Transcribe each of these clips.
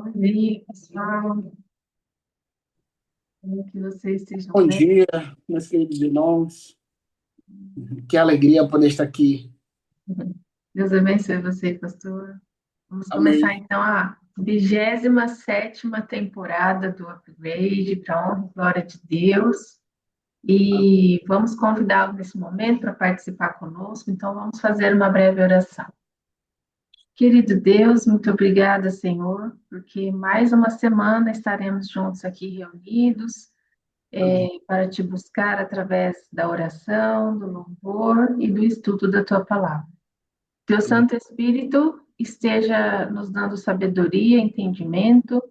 Bom dia, pessoal. Espero que vocês estejam Bom bem. dia, meus queridos irmãos. Que alegria poder estar aqui. Deus abençoe você, pastor. Vamos começar, Amém. então, a 27ª temporada do Upgrade, para a honra e glória de Deus. E vamos convidá-lo nesse momento para participar conosco. Então, vamos fazer uma breve oração. Querido Deus, muito obrigada, Senhor, porque mais uma semana estaremos juntos aqui reunidos, Amém. para te buscar através da oração, do louvor e do estudo da tua palavra. Teu Amém. Santo Espírito esteja nos dando sabedoria, entendimento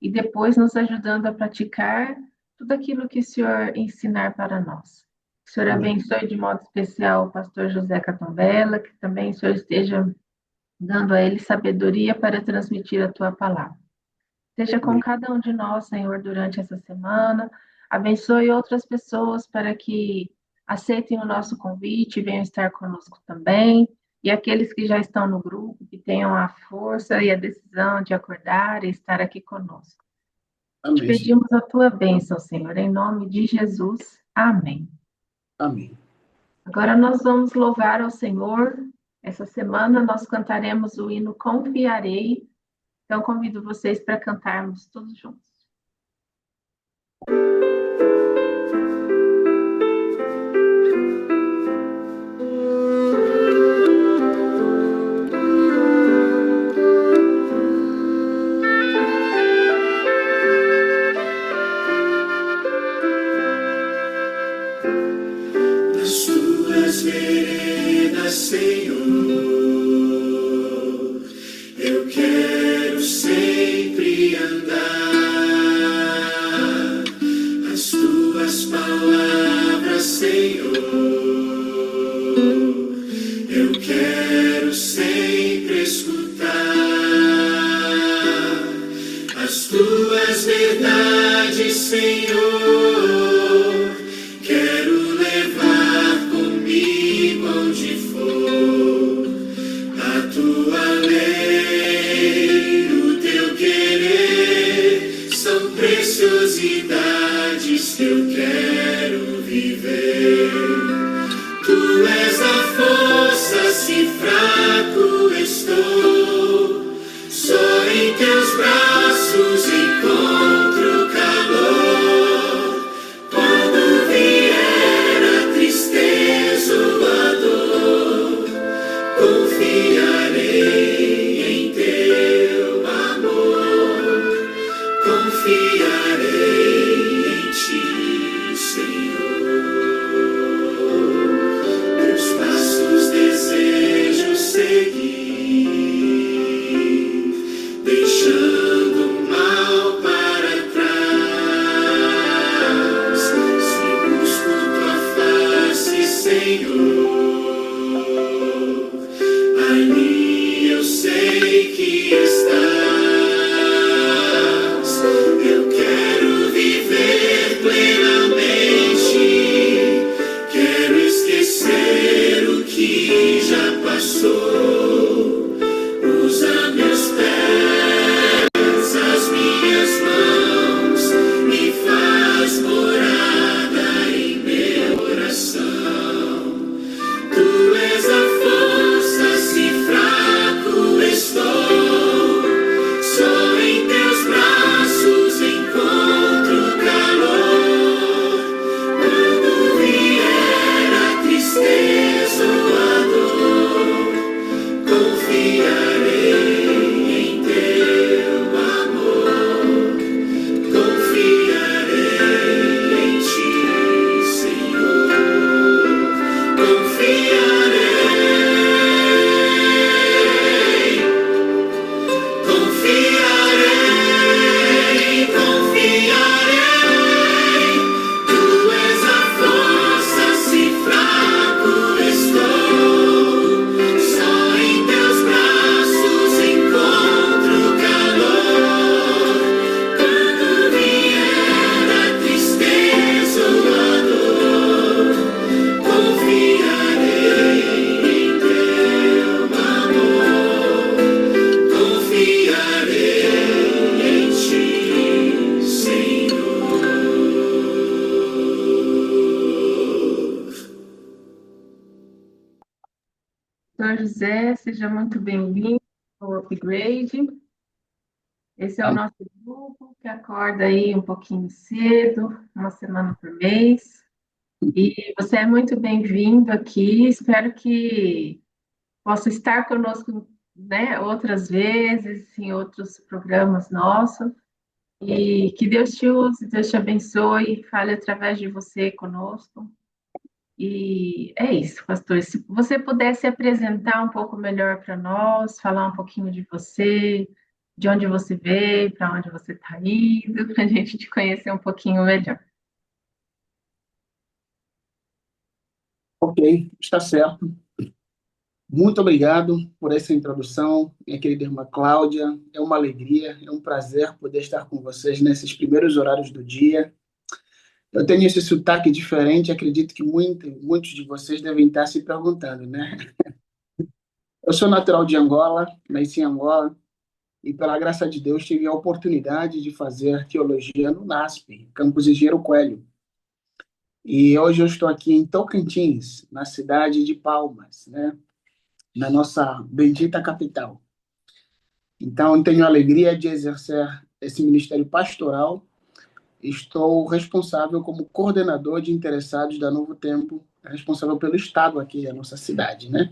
e depois nos ajudando a praticar tudo aquilo que o Senhor ensinar para nós. Que o Senhor Amém. abençoe de modo especial o pastor José Catombella, que também o Senhor esteja dando a ele sabedoria para transmitir a tua palavra. Esteja com Amém. cada um de nós, Senhor, durante essa semana. Abençoe outras pessoas para que aceitem o nosso convite e venham estar conosco também. E aqueles que já estão no grupo, que tenham a força e a decisão de acordar e estar aqui conosco. Te Amém, Senhor. pedimos a tua bênção, Senhor, em nome de Jesus. Amém. Amém. Agora nós vamos louvar ao Senhor. Essa semana nós cantaremos o hino Confiarei. Então convido vocês para cantarmos todos juntos. Nas tuas veredas, Senhor, eu quero sempre andar. As tuas palavras, Senhor, eu quero sempre escutar. As tuas verdades, Senhor, quero levar comigo onde for. A tua lei, o teu querer, são preciosidades que eu quero viver. Tu és a força, se fraco estou, só em teus braços encontro calor. Quando vier a tristeza ou a dor, confiarei em teu amor. Confiarei em ti, Senhor. Teus passos desejo seguir, deixando o mal para trás. Se busco tua face, Senhor, ali eu sei que estás. Eu quero viver plenamente, quero esquecer o que já passou. Usa meus pés, as minhas mãos, me faz morada em meu coração. Tu és a força, se fraco estou, José, seja muito bem-vindo ao Upgrade. Esse é o nosso grupo que acorda aí um pouquinho cedo, uma semana por mês. E você é muito bem-vindo aqui. Espero que possa estar conosco, né, outras vezes, em outros programas nossos. E que Deus te use, Deus te abençoe, fale através de você conosco. E é isso, pastor. Se você pudesse apresentar um pouco melhor para nós, falar um pouquinho de você, de onde você veio, para onde você está indo, para a gente te conhecer um pouquinho melhor. Ok, está certo. Muito obrigado por essa introdução, minha querida irmã Cláudia. É uma alegria, é um prazer poder estar com vocês nesses primeiros horários do dia. Eu tenho esse sotaque diferente, acredito que muitos de vocês devem estar se perguntando, né? Eu sou natural de Angola, nasci em Angola, e pela graça de Deus tive a oportunidade de fazer teologia no NASP, Campus Engenheiro Coelho. E hoje eu estou aqui em Tocantins, na cidade de Palmas, né? Na nossa bendita capital. Então, tenho a alegria de exercer esse ministério pastoral. Estou responsável como coordenador de interessados da Novo Tempo, responsável pelo estado aqui da nossa cidade, né?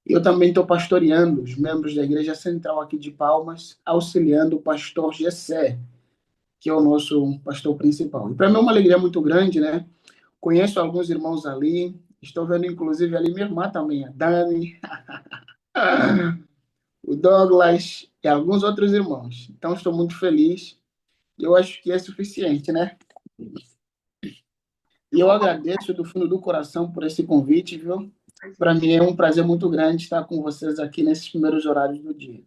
Eu também estou pastoreando os membros da Igreja Central aqui de Palmas, auxiliando o pastor Gessé, que é o nosso pastor principal. E para mim é uma alegria muito grande, né? Conheço alguns irmãos ali, estou vendo inclusive ali minha irmã também, a Dani, o Douglas e alguns outros irmãos. Então estou muito feliz. Eu acho que é suficiente, né? E eu agradeço do fundo do coração por esse convite, viu? Para mim é um prazer muito grande estar com vocês aqui nesses primeiros horários do dia.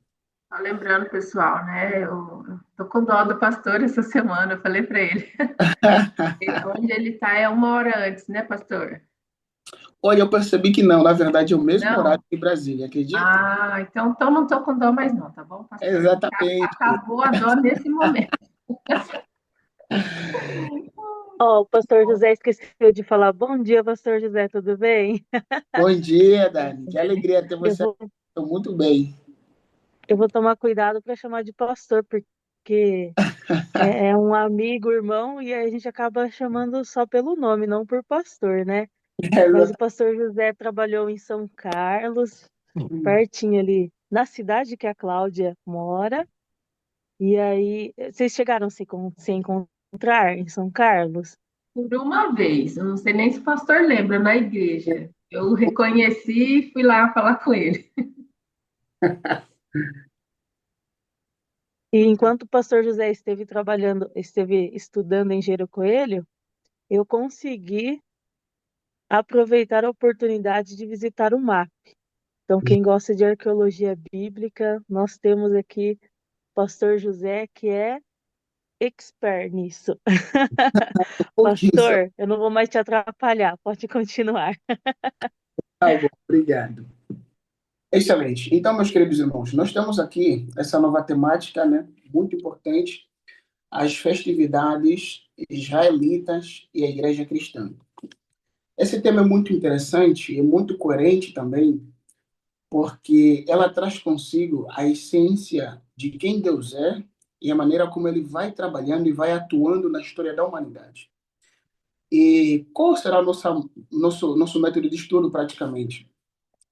Só lembrando, pessoal, né? Eu tô com dó do pastor essa semana, eu falei para ele. Onde ele está é 1 hora antes, né, pastor? Olha, eu percebi que não, na verdade é o mesmo Não? horário de Brasília, acredita? Ah, então não estou com dó mais não, tá bom, pastor? Exatamente. Acabou a dó nesse momento. Ó, o pastor José esqueceu de falar bom dia, pastor José, tudo bem? Bom dia, Dani. Que alegria ter Eu você aqui. vou, Estou muito bem. eu vou tomar cuidado para chamar de pastor, porque é um amigo, irmão, e aí a gente acaba chamando só pelo nome, não por pastor, né? Mas o pastor José trabalhou em São Carlos, pertinho ali, na cidade que a Cláudia mora, e aí vocês chegaram a se encontrar em São Carlos? Por uma vez, eu não sei nem se o pastor lembra, na igreja. Eu o reconheci e fui lá falar com ele. E enquanto o pastor José esteve estudando em Gero Coelho, eu consegui aproveitar a oportunidade de visitar o MAP. Então, quem gosta de arqueologia bíblica, nós temos aqui o pastor José, que é expert nisso. Um pouquinho só. Pastor, eu não vou mais te atrapalhar, pode continuar. Tá bom, obrigado. Excelente. Então, meus queridos irmãos, nós temos aqui essa nova temática, né? Muito importante, as festividades israelitas e a igreja cristã. Esse tema é muito interessante e muito coerente também, porque ela traz consigo a essência de quem Deus é e a maneira como ele vai trabalhando e vai atuando na história da humanidade. E qual será o nosso método de estudo, praticamente?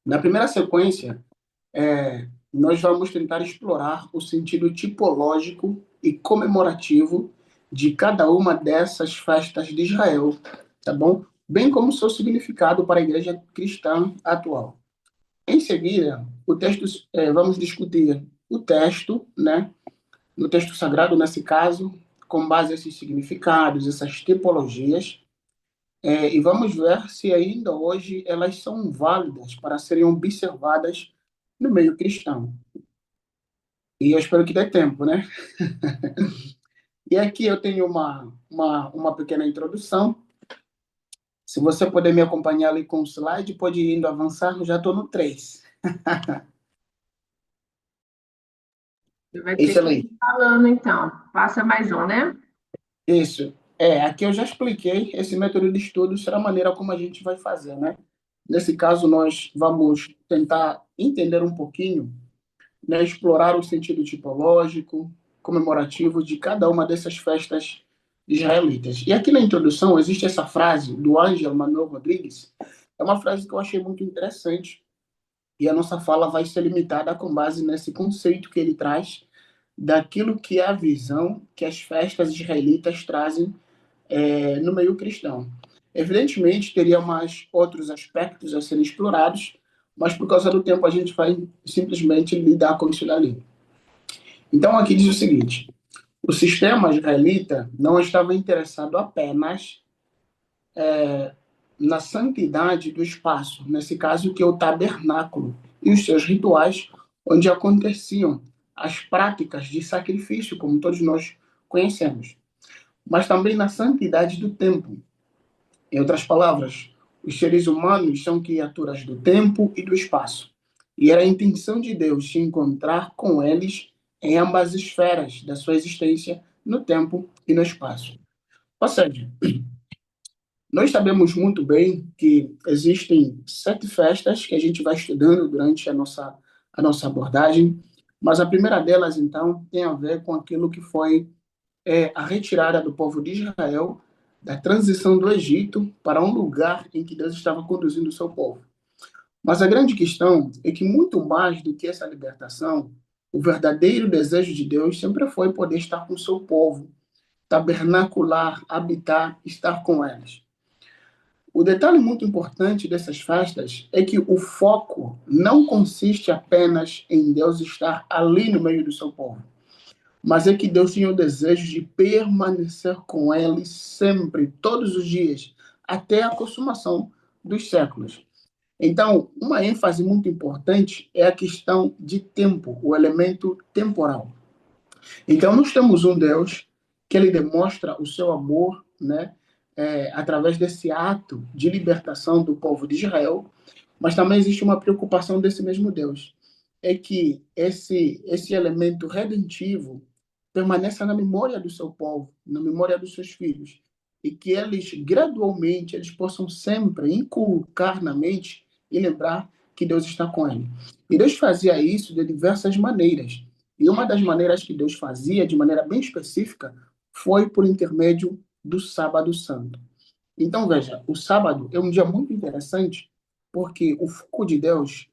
Na primeira sequência, nós vamos tentar explorar o sentido tipológico e comemorativo de cada uma dessas festas de Israel, tá bom? Bem como seu significado para a igreja cristã atual. Em seguida, vamos discutir o texto, né? No texto sagrado, nesse caso, com base nesses significados, essas tipologias, e vamos ver se ainda hoje elas são válidas para serem observadas no meio cristão. E eu espero que dê tempo, né? E aqui eu tenho uma pequena introdução. Se você puder me acompanhar ali com o slide, pode ir indo avançar, eu já estou no 3. Você vai ter que Excelente. ir falando, então. Passa mais um, né? Isso. Aqui eu já expliquei, esse método de estudo será a maneira como a gente vai fazer, né? Nesse caso, nós vamos tentar entender um pouquinho, né, explorar o sentido tipológico, comemorativo de cada uma dessas festas israelitas. E aqui na introdução existe essa frase do Ângelo Manuel Rodrigues, é uma frase que eu achei muito interessante, e a nossa fala vai ser limitada com base nesse conceito que ele traz daquilo que é a visão que as festas israelitas trazem no meio cristão. Evidentemente, teria mais outros aspectos a serem explorados, mas por causa do tempo a gente vai simplesmente lidar com isso dali. Então, aqui diz o seguinte: o sistema israelita não estava interessado apenas na santidade do espaço, nesse caso que é o tabernáculo, e os seus rituais, onde aconteciam as práticas de sacrifício, como todos nós conhecemos, mas também na santidade do templo. Em outras palavras, os seres humanos são criaturas do tempo e do espaço, e era a intenção de Deus se encontrar com eles em ambas as esferas da sua existência, no tempo e no espaço. Ou seja, nós sabemos muito bem que existem 7 festas que a gente vai estudando durante a nossa abordagem, mas a primeira delas, então, tem a ver com aquilo que foi a retirada do povo de Israel da transição do Egito para um lugar em que Deus estava conduzindo o seu povo. Mas a grande questão é que, muito mais do que essa libertação, o verdadeiro desejo de Deus sempre foi poder estar com o seu povo, tabernacular, habitar, estar com eles. O detalhe muito importante dessas festas é que o foco não consiste apenas em Deus estar ali no meio do seu povo, mas é que Deus tinha o desejo de permanecer com eles sempre, todos os dias, até a consumação dos séculos. Então, uma ênfase muito importante é a questão de tempo, o elemento temporal. Então, nós temos um Deus que ele demonstra o seu amor, né, através desse ato de libertação do povo de Israel, mas também existe uma preocupação desse mesmo Deus, é que esse elemento redentivo permaneça na memória do seu povo, na memória dos seus filhos, e que eles gradualmente eles possam sempre inculcar na mente e lembrar que Deus está com ele. E Deus fazia isso de diversas maneiras. E uma das maneiras que Deus fazia, de maneira bem específica, foi por intermédio do sábado santo. Então, veja, o sábado é um dia muito interessante, porque o foco de Deus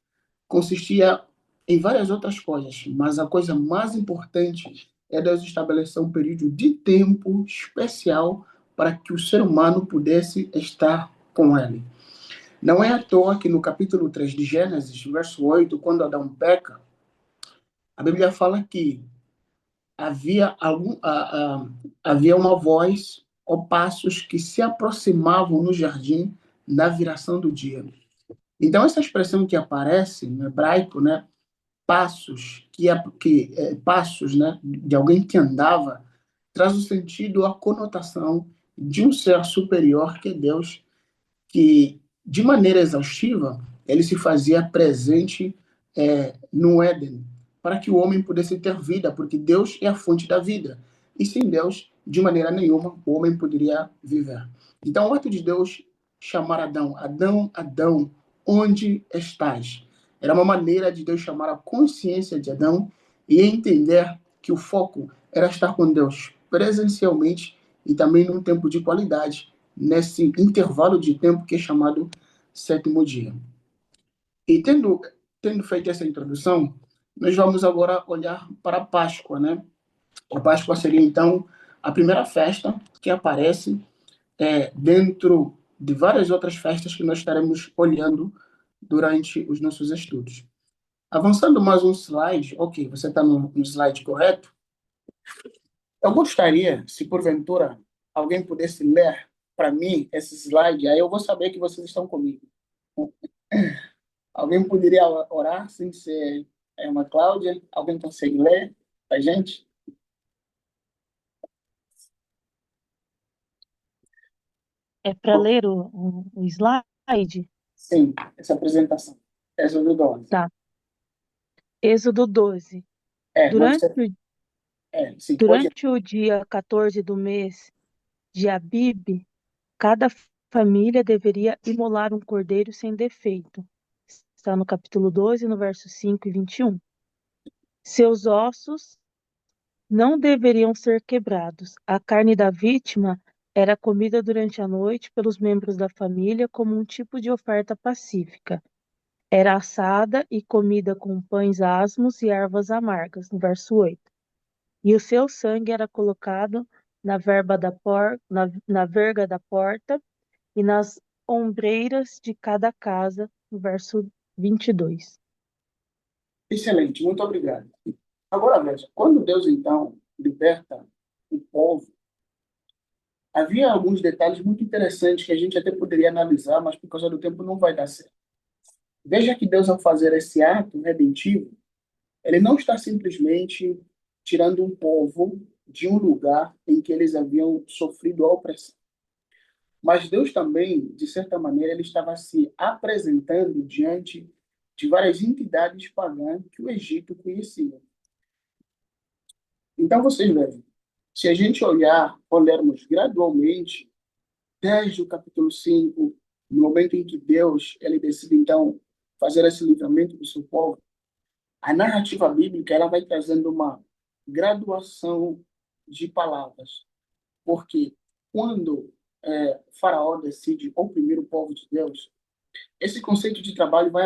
consistia em várias outras coisas, mas a coisa mais importante é Deus estabelecer um período de tempo especial para que o ser humano pudesse estar com ele. Não é à toa que no capítulo 3 de Gênesis, verso 8, quando Adão peca, a Bíblia fala que havia uma voz ou passos que se aproximavam no jardim na viração do dia. Então, essa expressão que aparece no hebraico, né, passos, passos, né, de alguém que andava, traz o sentido, a conotação de um ser superior que é Deus, que, de maneira exaustiva, ele se fazia presente no Éden, para que o homem pudesse ter vida, porque Deus é a fonte da vida. E sem Deus, de maneira nenhuma, o homem poderia viver. Então, o ato de Deus chamar Adão, Adão, Adão, onde estás? Era uma maneira de Deus chamar a consciência de Adão e entender que o foco era estar com Deus presencialmente e também num tempo de qualidade, nesse intervalo de tempo que é chamado sétimo dia. E tendo feito essa introdução, nós vamos agora olhar para a Páscoa, né? A Páscoa seria, então, a primeira festa que aparece dentro de várias outras festas que nós estaremos olhando durante os nossos estudos. Avançando mais um slide, ok, você está no slide correto? Eu gostaria, se porventura alguém pudesse ler para mim esse slide, aí eu vou saber que vocês estão comigo. Alguém poderia orar sem ser uma Cláudia? Alguém consegue ler para a gente? É para ler o slide? Sim, essa apresentação. Êxodo 12. Tá. Êxodo 12. Mas Durante, você, sim, pode. durante o dia 14 do mês de Abib, cada família deveria imolar um cordeiro sem defeito. Está no capítulo 12, no verso 5 e 21. Seus ossos não deveriam ser quebrados. A carne da vítima era comida durante a noite pelos membros da família como um tipo de oferta pacífica. Era assada e comida com pães asmos e ervas amargas, no verso 8. E o seu sangue era colocado na verga da porta e nas ombreiras de cada casa, no verso 22. Excelente, muito obrigado. Agora veja, quando Deus então liberta o povo, havia alguns detalhes muito interessantes que a gente até poderia analisar, mas por causa do tempo não vai dar certo. Veja que Deus, ao fazer esse ato redentivo, ele não está simplesmente tirando um povo de um lugar em que eles haviam sofrido a opressão. Mas Deus também, de certa maneira, ele estava se apresentando diante de várias entidades pagãs que o Egito conhecia. Então, vocês vejam, se a gente olharmos gradualmente, desde o capítulo 5, no momento em que Deus ele decide, então, fazer esse livramento do seu povo, a narrativa bíblica ela vai trazendo uma graduação de palavras. Porque quando Faraó decide oprimir o povo de Deus, esse conceito de trabalho vai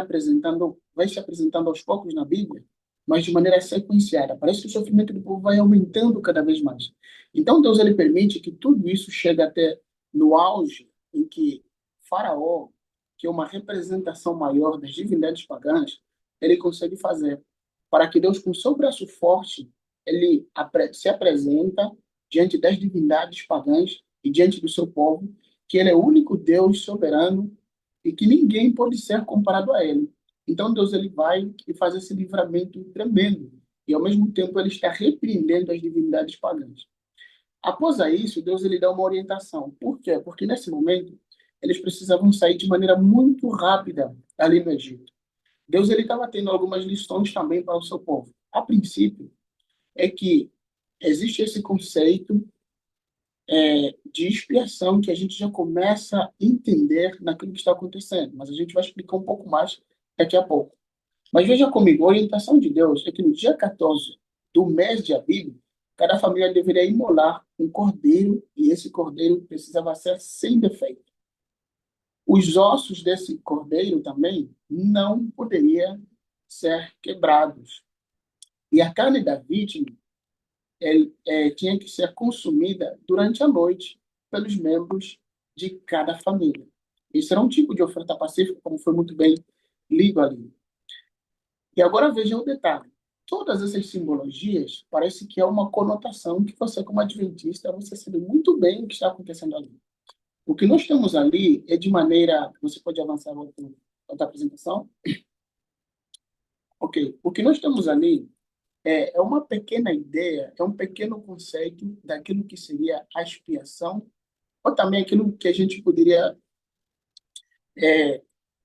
se apresentando aos poucos na Bíblia, mas de maneira sequenciada. Parece que o sofrimento do povo vai aumentando cada vez mais. Então Deus ele permite que tudo isso chegue até no auge em que Faraó, que é uma representação maior das divindades pagãs, ele consegue fazer para que Deus, com seu braço forte, ele se apresenta diante das divindades pagãs e diante do seu povo, que ele é o único Deus soberano e que ninguém pode ser comparado a ele. Então Deus ele vai e faz esse livramento tremendo e ao mesmo tempo ele está repreendendo as divindades pagãs. Após isso, Deus ele dá uma orientação. Por quê? Porque nesse momento eles precisavam sair de maneira muito rápida ali no Egito. Deus ele estava tendo algumas lições também para o seu povo. A princípio é que existe esse conceito de expiação que a gente já começa a entender naquilo que está acontecendo, mas a gente vai explicar um pouco mais daqui a pouco. Mas veja comigo, a orientação de Deus é que no dia 14 do mês de Abib, cada família deveria imolar um cordeiro e esse cordeiro precisava ser sem defeito. Os ossos desse cordeiro também não poderiam ser quebrados. E a carne da vítima tinha que ser consumida durante a noite pelos membros de cada família. Esse era um tipo de oferta pacífica, como foi muito bem lido ali. E agora vejam o detalhe. Todas essas simbologias parece que é uma conotação que você, como adventista, você sabe muito bem o que está acontecendo ali. O que nós temos ali é de maneira... Você pode avançar outra apresentação? Ok. O que nós temos ali é uma pequena ideia, é um pequeno conceito daquilo que seria a expiação, ou também aquilo que a gente poderia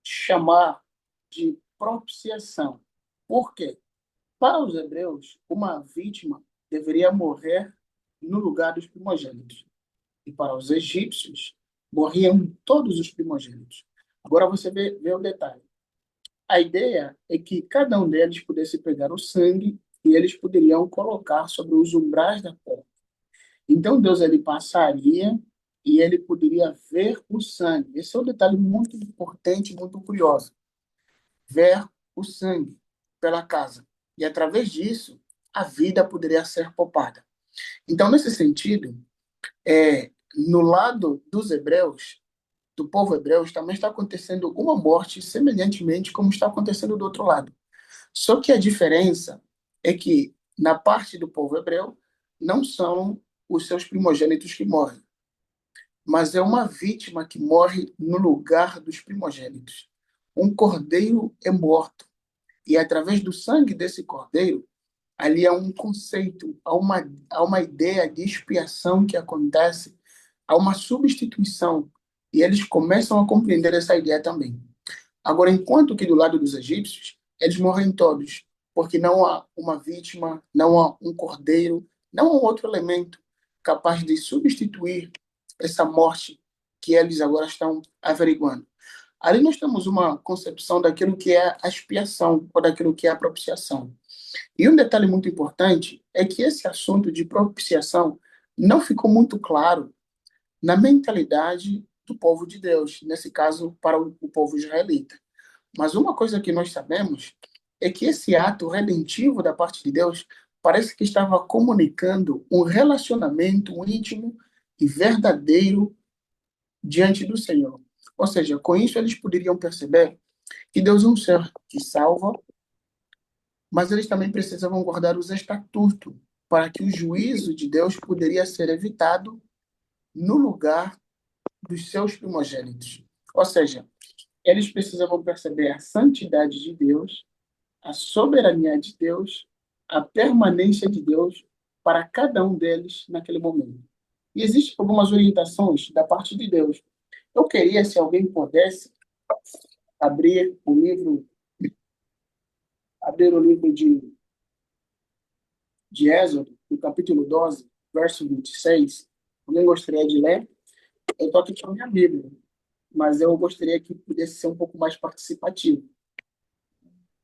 chamar de propiciação. Por quê? Para os hebreus, uma vítima deveria morrer no lugar dos primogênitos. E para os egípcios, morriam todos os primogênitos. Agora você vê o detalhe. A ideia é que cada um deles pudesse pegar o sangue e eles poderiam colocar sobre os umbrais da porta. Então Deus ele passaria e ele poderia ver o sangue. Esse é um detalhe muito importante, muito curioso. Ver o sangue pela casa. E através disso, a vida poderia ser poupada. Então, nesse sentido, no lado dos hebreus, do povo hebreu, também está acontecendo uma morte semelhantemente como está acontecendo do outro lado. Só que a diferença é que, na parte do povo hebreu, não são os seus primogênitos que morrem, mas é uma vítima que morre no lugar dos primogênitos. Um cordeiro é morto, e através do sangue desse cordeiro, ali há um conceito, há uma ideia de expiação que acontece, há uma substituição, e eles começam a compreender essa ideia também. Agora, enquanto que do lado dos egípcios, eles morrem todos, porque não há uma vítima, não há um cordeiro, não há um outro elemento capaz de substituir essa morte que eles agora estão averiguando. Ali nós temos uma concepção daquilo que é a expiação ou daquilo que é a propiciação. E um detalhe muito importante é que esse assunto de propiciação não ficou muito claro na mentalidade do povo de Deus, nesse caso, para o povo israelita. Mas uma coisa que nós sabemos é que esse ato redentivo da parte de Deus parece que estava comunicando um relacionamento íntimo e verdadeiro diante do Senhor. Ou seja, com isso eles poderiam perceber que Deus é um ser que salva, mas eles também precisavam guardar os estatutos para que o juízo de Deus poderia ser evitado no lugar dos seus primogênitos. Ou seja, eles precisavam perceber a santidade de Deus, a soberania de Deus, a permanência de Deus para cada um deles naquele momento. E existem algumas orientações da parte de Deus. Eu queria, se alguém pudesse, abrir o livro de Êxodo, no capítulo 12, verso 26. Alguém gostaria de ler? Eu estou aqui com a minha Bíblia, mas eu gostaria que pudesse ser um pouco mais participativo.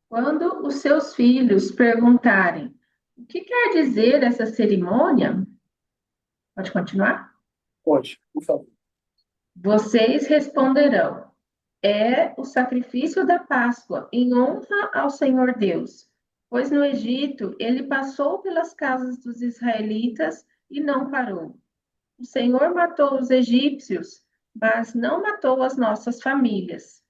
Quando os seus filhos perguntarem o que quer dizer essa cerimônia, pode continuar? Pode, por favor. Vocês responderão: é o sacrifício da Páscoa, em honra ao Senhor Deus. Pois no Egito ele passou pelas casas dos israelitas e não parou. O Senhor matou os egípcios, mas não matou as nossas famílias.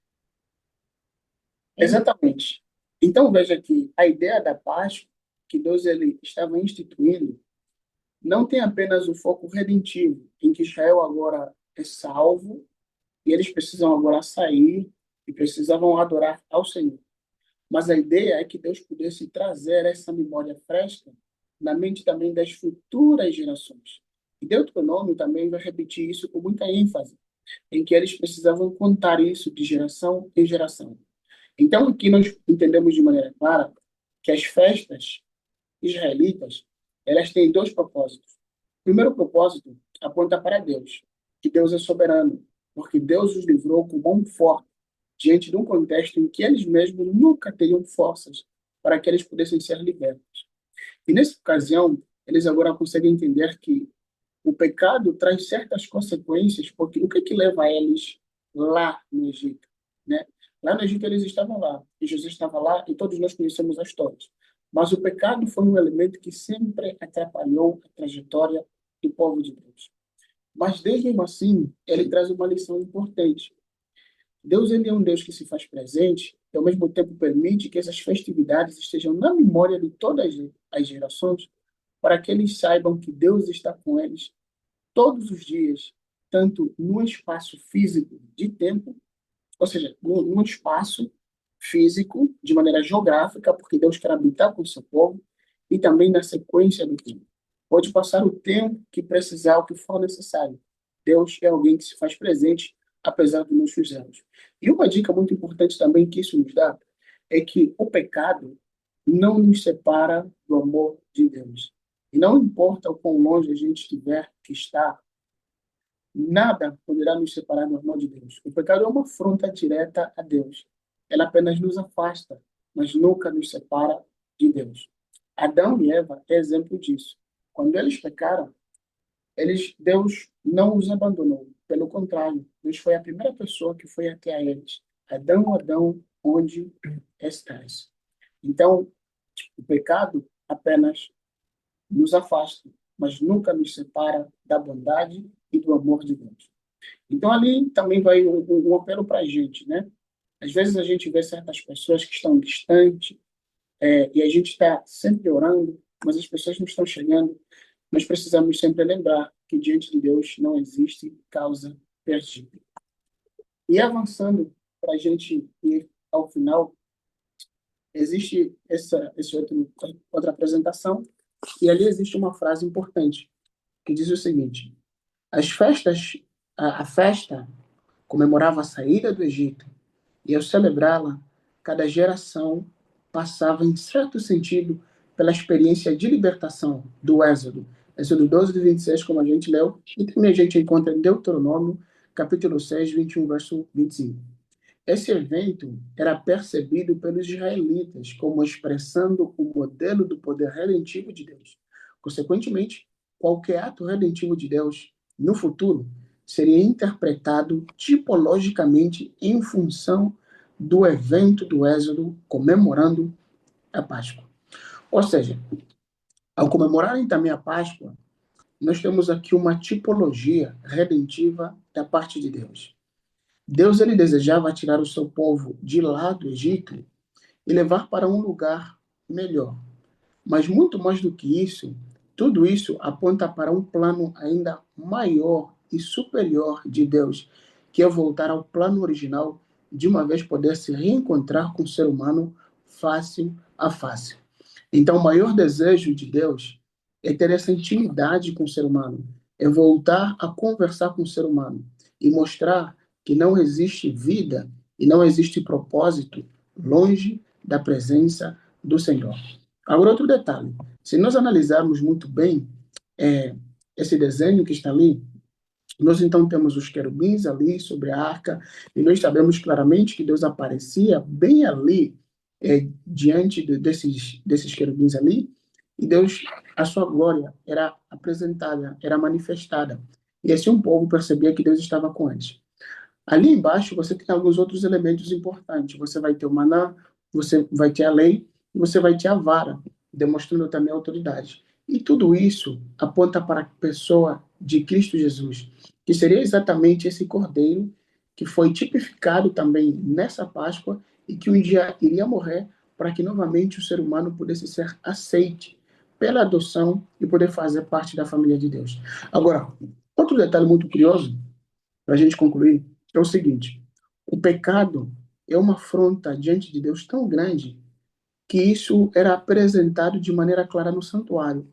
Exatamente. Então, veja que a ideia da Páscoa, que Deus ele estava instituindo, não tem apenas o foco redentivo, em que Israel agora é salvo, e eles precisam agora sair e precisavam adorar ao Senhor. Mas a ideia é que Deus pudesse trazer essa memória fresca na mente também das futuras gerações. E Deuteronômio também vai repetir isso com muita ênfase, em que eles precisavam contar isso de geração em geração. Então, aqui nós entendemos de maneira clara que as festas israelitas, elas têm dois propósitos. O primeiro propósito aponta para Deus, que Deus é soberano, porque Deus os livrou com mão forte diante de um contexto em que eles mesmos nunca teriam forças para que eles pudessem ser libertos. E nessa ocasião, eles agora conseguem entender que o pecado traz certas consequências, porque o que leva eles lá no Egito, né? Lá no Egito eles estavam lá, e Jesus estava lá, e todos nós conhecemos a história. Mas o pecado foi um elemento que sempre atrapalhou a trajetória do povo de Deus. Mas, mesmo assim, ele traz uma lição importante. Deus ele é um Deus que se faz presente e, ao mesmo tempo, permite que essas festividades estejam na memória de todas as gerações, para que eles saibam que Deus está com eles todos os dias, tanto no espaço físico de tempo, ou seja, num espaço físico, de maneira geográfica, porque Deus quer habitar com o seu povo, e também na sequência do tempo. Pode passar o tempo que precisar, o que for necessário. Deus é alguém que se faz presente, apesar de nos fizermos. E uma dica muito importante também que isso nos dá é que o pecado não nos separa do amor de Deus. E não importa o quão longe a gente tiver que estar, nada poderá nos separar do amor de Deus. O pecado é uma afronta direta a Deus. Ela apenas nos afasta, mas nunca nos separa de Deus. Adão e Eva é exemplo disso. Quando eles pecaram, Deus não os abandonou. Pelo contrário, Deus foi a primeira pessoa que foi até a eles. Adão, Adão, onde estás? Então, o pecado apenas nos afasta, mas nunca nos separa da bondade e do amor de Deus. Então, ali também vai um apelo para a gente, né? Às vezes a gente vê certas pessoas que estão distantes, e a gente está sempre orando, mas as pessoas não estão chegando. Nós precisamos sempre lembrar que diante de Deus não existe causa perdida. E avançando para a gente ir ao final, existe outra apresentação, e ali existe uma frase importante, que diz o seguinte: a festa comemorava a saída do Egito, e ao celebrá-la, cada geração passava, em certo sentido, pela experiência de libertação do Êxodo. Êxodo 12, 26, como a gente leu, e também a gente encontra em Deuteronômio, capítulo 6, 21, verso 25. Esse evento era percebido pelos israelitas como expressando o modelo do poder redentivo de Deus. Consequentemente, qualquer ato redentivo de Deus no futuro seria interpretado tipologicamente em função do evento do Êxodo comemorando a Páscoa. Ou seja, ao comemorarem também a Páscoa, nós temos aqui uma tipologia redentiva da parte de Deus. Deus ele desejava tirar o seu povo de lá do Egito e levar para um lugar melhor. Mas muito mais do que isso, tudo isso aponta para um plano ainda maior e superior de Deus, que é voltar ao plano original, de uma vez poder se reencontrar com o ser humano face a face. Então, o maior desejo de Deus é ter essa intimidade com o ser humano, é voltar a conversar com o ser humano e mostrar que não existe vida e não existe propósito longe da presença do Senhor. Agora, outro detalhe. Se nós analisarmos muito bem esse desenho que está ali, nós então temos os querubins ali sobre a arca, e nós sabemos claramente que Deus aparecia bem ali, diante desses querubins ali, e Deus, a sua glória era apresentada, era manifestada. E assim o povo percebia que Deus estava com eles. Ali embaixo você tem alguns outros elementos importantes. Você vai ter o maná, você vai ter a lei, e você vai ter a vara, demonstrando também a autoridade. E tudo isso aponta para a pessoa de Cristo Jesus, que seria exatamente esse cordeiro que foi tipificado também nessa Páscoa e que um dia iria morrer para que novamente o ser humano pudesse ser aceite pela adoção e poder fazer parte da família de Deus. Agora, outro detalhe muito curioso, para a gente concluir, é o seguinte: o pecado é uma afronta diante de Deus tão grande que isso era apresentado de maneira clara no santuário.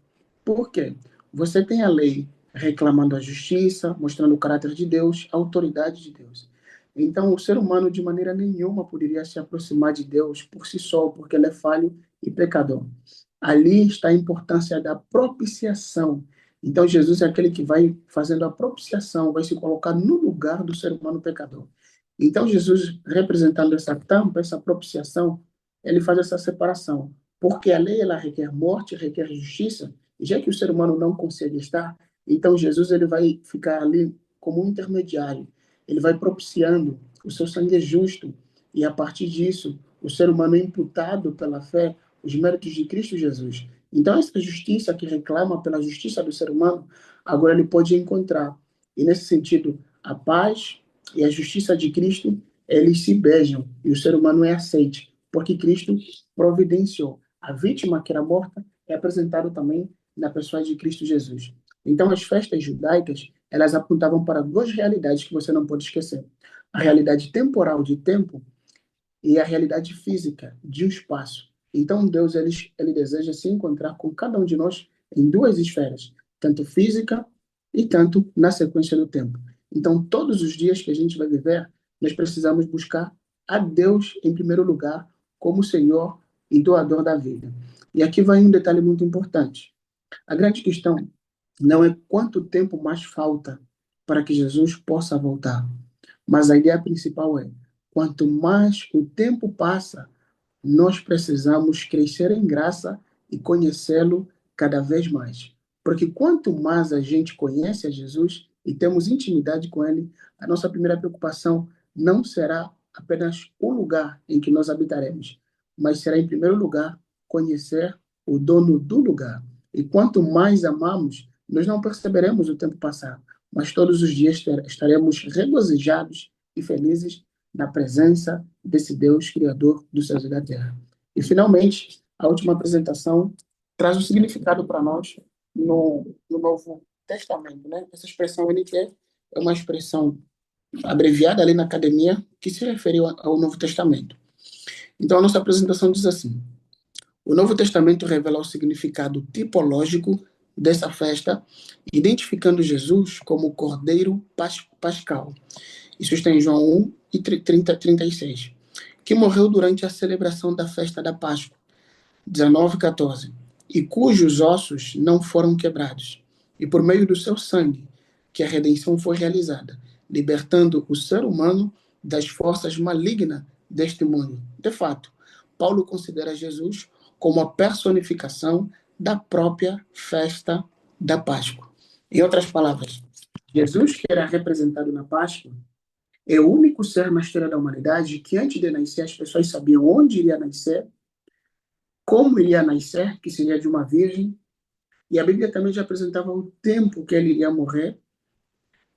Por quê? Você tem a lei reclamando a justiça, mostrando o caráter de Deus, a autoridade de Deus. Então, o ser humano, de maneira nenhuma, poderia se aproximar de Deus por si só, porque ele é falho e pecador. Ali está a importância da propiciação. Então, Jesus é aquele que vai fazendo a propiciação, vai se colocar no lugar do ser humano pecador. Então, Jesus, representando essa tampa, essa propiciação, ele faz essa separação. Porque a lei, ela requer morte, requer justiça, e já que o ser humano não consegue estar, então Jesus ele vai ficar ali como um intermediário. Ele vai propiciando, o seu sangue é justo, e a partir disso, o ser humano é imputado pela fé os méritos de Cristo Jesus. Então, essa justiça que reclama pela justiça do ser humano, agora ele pode encontrar. E, nesse sentido, a paz e a justiça de Cristo, eles se beijam, e o ser humano é aceite, porque Cristo providenciou. A vítima que era morta é apresentado também na pessoa de Cristo Jesus. Então, as festas judaicas, elas apontavam para duas realidades que você não pode esquecer. A realidade temporal de tempo e a realidade física de espaço. Então, Deus ele deseja se encontrar com cada um de nós em duas esferas, tanto física e tanto na sequência do tempo. Então, todos os dias que a gente vai viver, nós precisamos buscar a Deus em primeiro lugar, como Senhor e doador da vida. E aqui vai um detalhe muito importante. A grande questão não é quanto tempo mais falta para que Jesus possa voltar, mas a ideia principal é: quanto mais o tempo passa, nós precisamos crescer em graça e conhecê-lo cada vez mais. Porque quanto mais a gente conhece a Jesus e temos intimidade com ele, a nossa primeira preocupação não será apenas o lugar em que nós habitaremos, mas será, em primeiro lugar, conhecer o dono do lugar. E quanto mais amamos, nós não perceberemos o tempo passar, mas todos os dias estaremos regozijados e felizes na presença desse Deus criador dos céus e da terra. E, finalmente, a última apresentação traz um significado para nós no Novo Testamento, né? Essa expressão NT é uma expressão abreviada ali na academia que se refere ao Novo Testamento. Então, a nossa apresentação diz assim: o Novo Testamento revela o significado tipológico dessa festa, identificando Jesus como o Cordeiro Pascal. Isso está em João 1 e 36, que morreu durante a celebração da festa da Páscoa, 19:14, e cujos ossos não foram quebrados, e por meio do seu sangue, que a redenção foi realizada. libertando o ser humano das forças malignas deste mundo. De fato, Paulo considera Jesus como a personificação da própria festa da Páscoa. Em outras palavras, Jesus, que era representado na Páscoa, é o único ser na história da humanidade que, antes de nascer, as pessoas sabiam onde iria nascer, como iria nascer, que seria de uma virgem, e a Bíblia também já apresentava o tempo que ele iria morrer,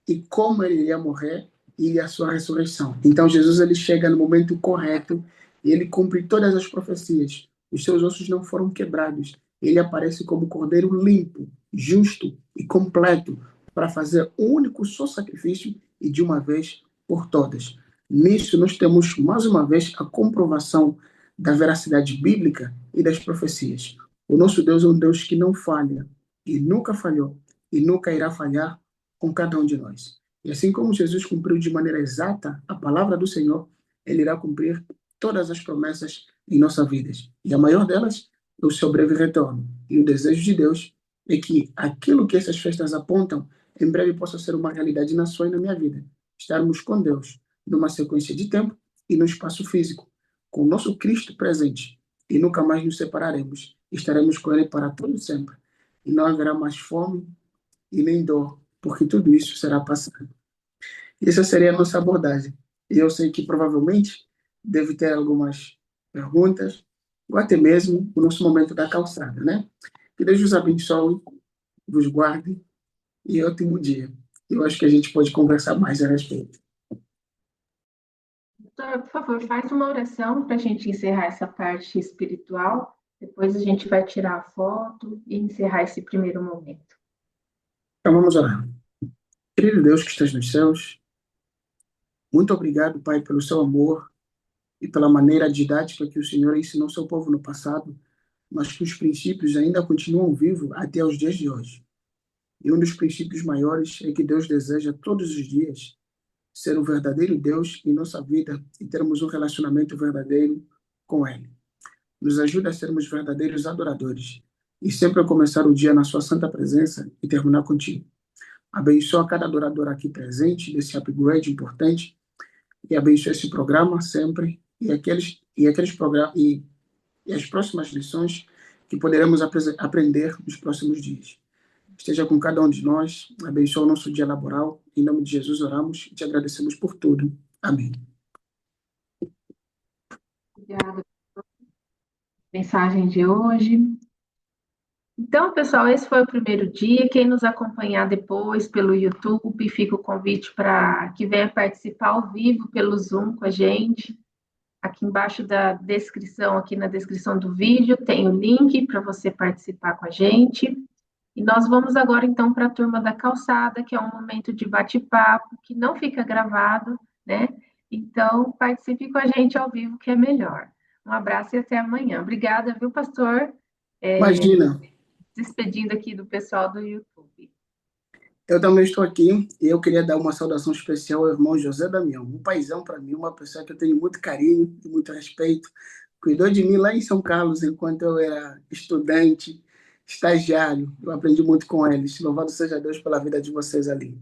e como ele iria morrer, e a sua ressurreição. Então, Jesus ele chega no momento correto, e ele cumpre todas as profecias. Os seus ossos não foram quebrados. Ele aparece como cordeiro limpo, justo e completo, para fazer um único só sacrifício, e de uma vez por todas. Nisso, nós temos, mais uma vez, a comprovação da veracidade bíblica e das profecias. O nosso Deus é um Deus que não falha, e nunca falhou, e nunca irá falhar com cada um de nós. E assim como Jesus cumpriu de maneira exata a palavra do Senhor, ele irá cumprir todas as promessas em nossa vida. E a maior delas é o seu breve retorno. E o desejo de Deus é que aquilo que essas festas apontam, em breve possa ser uma realidade na sua e na minha vida. Estarmos com Deus numa sequência de tempo e no espaço físico, com o nosso Cristo presente, e nunca mais nos separaremos. Estaremos com Ele para todo sempre. E não haverá mais fome e nem dor, porque tudo isso será passado. Essa seria a nossa abordagem. E eu sei que provavelmente deve ter algumas perguntas, ou até mesmo o nosso momento da calçada, né? Que Deus os abençoe, vos guarde e ótimo dia. Eu acho que a gente pode conversar mais a respeito. Doutor, por favor, faz uma oração para a gente encerrar essa parte espiritual. Depois a gente vai tirar a foto e encerrar esse primeiro momento. Então vamos orar. Querido Deus que estás nos céus, muito obrigado, Pai, pelo seu amor e pela maneira didática que o Senhor ensinou seu povo no passado, mas que os princípios ainda continuam vivos até os dias de hoje. E um dos princípios maiores é que Deus deseja todos os dias ser o verdadeiro Deus em nossa vida e termos um relacionamento verdadeiro com Ele. Nos ajuda a sermos verdadeiros adoradores e sempre a começar o dia na sua santa presença e terminar contigo. Abençoa cada adorador aqui presente desse upgrade importante e abençoe esse programa sempre e aqueles programas e as próximas lições que poderemos aprender nos próximos dias. Esteja com cada um de nós, abençoe o nosso dia laboral. Em nome de Jesus oramos e te agradecemos por tudo. Amém. Obrigada pela mensagem de hoje. Então, pessoal, esse foi o primeiro dia. Quem nos acompanhar depois pelo YouTube, fica o convite para que venha participar ao vivo pelo Zoom com a gente. Aqui embaixo da descrição, aqui na descrição do vídeo, tem o link para você participar com a gente. E nós vamos agora, então, para a turma da calçada, que é um momento de bate-papo, que não fica gravado, né? Então, participe com a gente ao vivo, que é melhor. Um abraço e até amanhã. Obrigada, viu, pastor? Imagina, Despedindo aqui do pessoal do YouTube. eu também estou aqui e eu queria dar uma saudação especial ao irmão José Damião, um paizão para mim, uma pessoa que eu tenho muito carinho e muito respeito. Cuidou de mim lá em São Carlos enquanto eu era estudante, estagiário. Eu aprendi muito com eles. Louvado seja Deus pela vida de vocês ali.